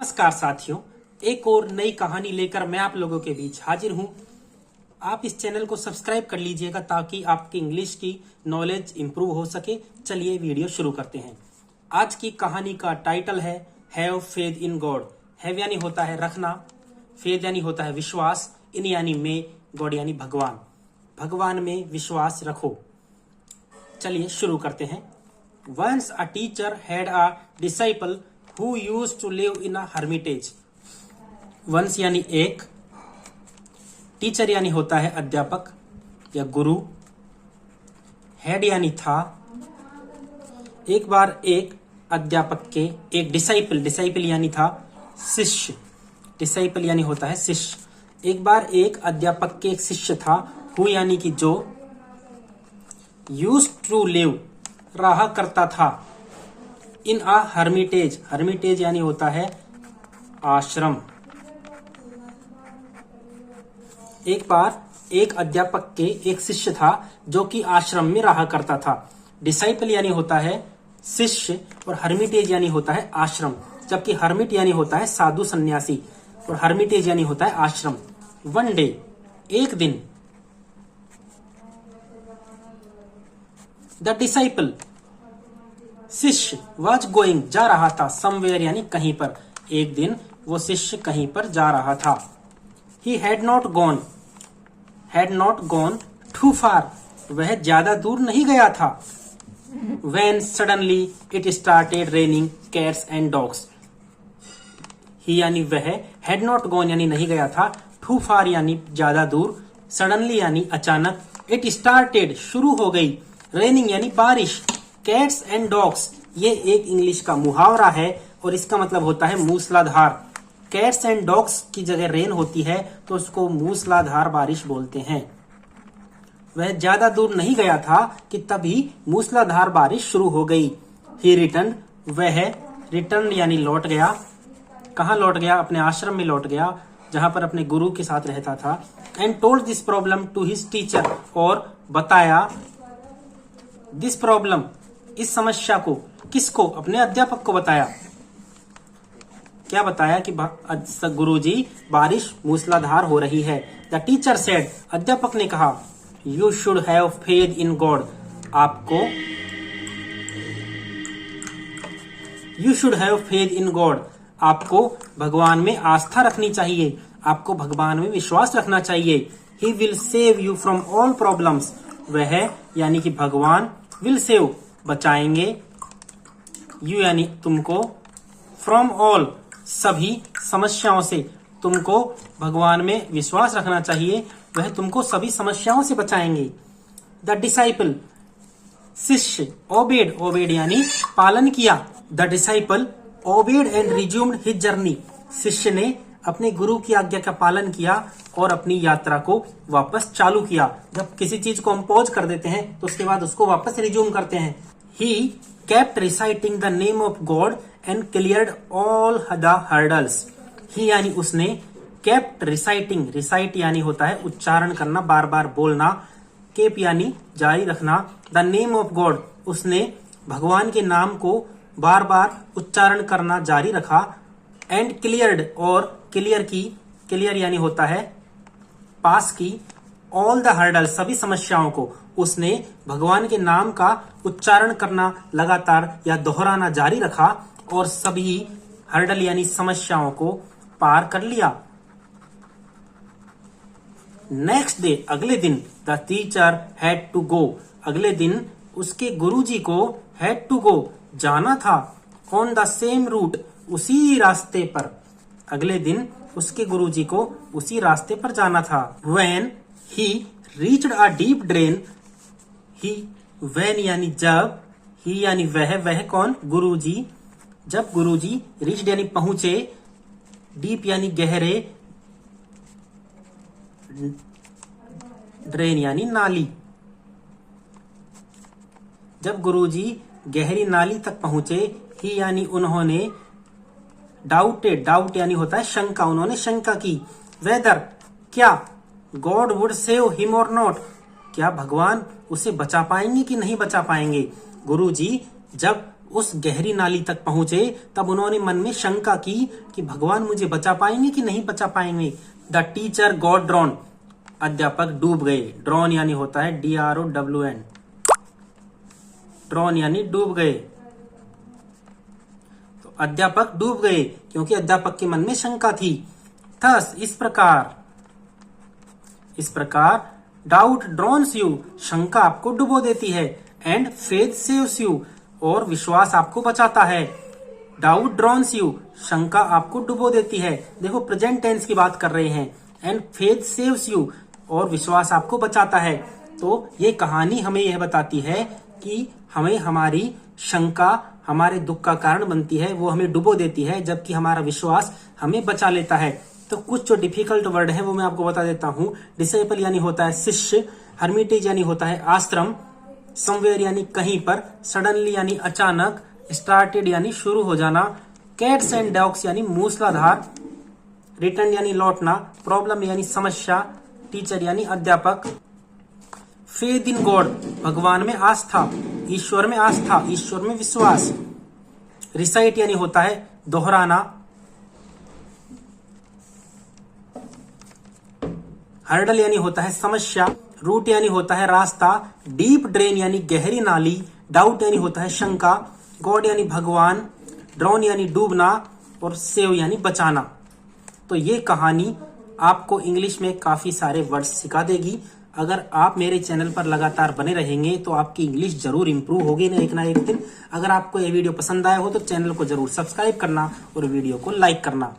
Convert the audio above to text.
नमस्कार साथियों, एक और नई कहानी लेकर मैं आप लोगों के बीच हाजिर हूं। आप इस चैनल को सब्सक्राइब कर लीजिएगा ताकि आपकी इंग्लिश की नॉलेज इंप्रूव हो सके। चलिए वीडियो शुरू करते हैं। आज की कहानी का टाइटल है have faith in God. Have यानी होता है रखना, फेथ यानी होता है विश्वास, इन यानी में, गॉड यानी भगवान। भगवान में विश्वास रखो। चलिए शुरू करते हैं। Once a teacher had a disciple who used to live in a hermitage. Once यानी एक, टीचर यानी होता है अध्यापक या गुरु, हेड यानी था। एक बार एक अध्यापक के एक डिसाइपल यानी था शिष्य, डिसाइपल यानी होता है शिष्य। एक बार एक अध्यापक के एक शिष्य था, हु यानी कि जो, यूज्ड टू लिव रहा करता था, इन आ हर्मिटेज, हर्मिटेज यानी होता है आश्रम। एक बार एक अध्यापक के एक शिष्य था जो कि आश्रम में रहा करता था। डिसाइपल यानी होता है शिष्य और हर्मिटेज यानी होता है आश्रम, जबकि हर्मिट यानी होता है साधु सन्यासी और हर्मिटेज यानी होता है आश्रम। वन डे, एक दिन, द डिसाइपल, शिष्य, वॉज गोइंग, जा रहा था, समवेयर यानी कहीं पर। एक दिन वो शिष्य कहीं पर जा रहा था। He had not gone too far, वह ज्यादा दूर नहीं गया था। When suddenly it started raining cats and dogs. ही यानी वह, हैड नॉट गॉन यानी नहीं गया था, टू फार यानी ज्यादा दूर, सडनली यानी अचानक, इट स्टार्टेड शुरू हो गई, रेनिंग यानी बारिश, कैट्स एंड डॉग्स ये एक इंग्लिश का मुहावरा है और इसका मतलब होता है मूसलाधार। कैट्स एंड डॉग्स की जगह रेन होती है तो उसको मूसलाधार बारिश बोलते हैं। वह ज्यादा दूर नहीं गया था कि तभी मूसलाधार बारिश शुरू हो गई। ही रिटर्न, वह रिटर्न यानी लौट गया। कहाँ लौट गया? अपने आश्रम में लौट गया जहां पर अपने गुरु के साथ रहता था। And told this problem to his teacher, और बताया दिस प्रॉब्लम, इस समस्या को, किसको? अपने अध्यापक को बताया। क्या बताया? कि गुरुजी बारिश मूसलाधार हो रही है। द टीचर सेड, अध्यापक ने कहा, you should have faith in God, आपको, you should have faith in God, आपको भगवान में आस्था रखनी चाहिए, आपको भगवान में विश्वास रखना चाहिए। He will save you from all problems, वह यानी कि भगवान, विल सेव बचाएंगे, यू यानी तुमको, फ्रॉम ऑल सभी समस्याओं से, तुमको भगवान में विश्वास रखना चाहिए, वह तुमको सभी समस्याओं से बचाएंगे। द डिसाइपल, शिष्य, ओबेड, ओबेड यानी पालन किया। The disciple obeyed and resumed his journey, शिष्य ने अपने गुरु की आज्ञा का पालन किया और अपनी यात्रा को वापस चालू किया। जब किसी चीज को हम पॉज कर देते हैं तो उसके बाद उसको वापस रिज्यूम करते हैं। He kept reciting the name of God and cleared all the hurdles, he यानी उसने, केप्ट रिसाइटिंग, रिसाइट यानी होता है उच्चारण करना, बार बार बोलना, केप यानी जारी रखना, द नेम ऑफ गॉड, उसने भगवान के नाम को बार बार उच्चारण करना जारी रखा, एंड क्लियर्ड, और क्लियर की, क्लियर यानी होता है पास की, ऑल द हर्डल, सभी समस्याओं को, उसने भगवान के नाम का उच्चारण करना लगातार या दोहराना जारी रखा और सभी हर्डल यानी समस्याओं को पार कर लिया। नेक्स्ट डे, अगले दिन, the teacher had to go, अगले दिन उसके गुरुजी को, हैड टू गो जाना था, ऑन द सेम रूट, उसी रास्ते पर, अगले दिन उसके गुरुजी को उसी रास्ते पर जाना था। When he reached a deep drain, he, when यानी जब, he यानी वह कौन? गुरुजी। जब गुरुजी, reached यानी पहुंचे, deep यानी गहरे, ड्रेन यानी नाली, जब गुरुजी गहरी नाली तक पहुंचे, ही यानी उन्होंने, डाउटेड, डाउट यानी होता है शंका, उन्होंने शंका की, वेदर, क्या, गॉड वुड सेव हिम और नॉट, क्या भगवान उसे बचा पाएंगे कि नहीं बचा पाएंगे। गुरुजी जब उस गहरी नाली तक पहुंचे तब उन्होंने मन में शंका की कि भगवान मुझे बचा पाएंगे कि नहीं बचा पाएंगे। द टीचर गॉट ड्रॉन, अध्यापक डूब गए। ड्रॉन यानी होता है DROWN, ड्रॉन यानी डूब गए। तो अध्यापक डूब गए क्योंकि अध्यापक के मन में शंका थी। थस, इस प्रकार डाउट ड्रॉन्स यू, शंका आपको डुबो देती है। एंड फेथ सेव्स यू, और विश्वास आपको बचाता है। डाउट ड्रॉन्स यू, शंका आपको डुबो देती है। देखो प्रेजेंट टेंस की बात कर रहे हैं। एंड फेथ सेव्स यू, और विश्वास आपको बचाता है। तो ये कहानी हमें यह बताती है कि हमें हमारी शंका हमारे दुख का कारण बनती है, वो हमें डुबो देती है, जबकि हमारा विश्वास हमें बचा लेता है। तो कुछ जो डिफिकल्ट वर्ड है वो मैं आपको बता देता हूँ। डिसेबल यानी होता है शिष्य, हर्मिटेज यानी होता है आश्रम, समवेयर यानी कहीं पर, सडनली यानी अचानक, स्टार्टेड यानी शुरू हो जाना, कैट्स एंड डॉग्स यानी मूसलाधार, रिटर्न यानी लौटना, प्रॉब्लम यानी समस्या, टीचर यानी अध्यापक, फेथ इन गॉड भगवान में आस्था, ईश्वर में आस्था, ईश्वर में विश्वास, रिसाइट यानी होता है दोहराना, हर्डल यानी होता है समस्या, रूट यानी होता है रास्ता, डीप ड्रेन यानी गहरी नाली, डाउट यानी होता है शंका, गॉड यानी भगवान, ड्रॉन यानी डूबना, और सेव यानी बचाना। तो ये कहानी आपको इंग्लिश में काफी सारे वर्ड्स सिखा देगी। अगर आप मेरे चैनल पर लगातार बने रहेंगे तो आपकी इंग्लिश जरूर इंप्रूव होगी ना एक दिन। अगर आपको ये वीडियो पसंद आया हो तो चैनल को जरूर सब्सक्राइब करना और वीडियो को लाइक करना।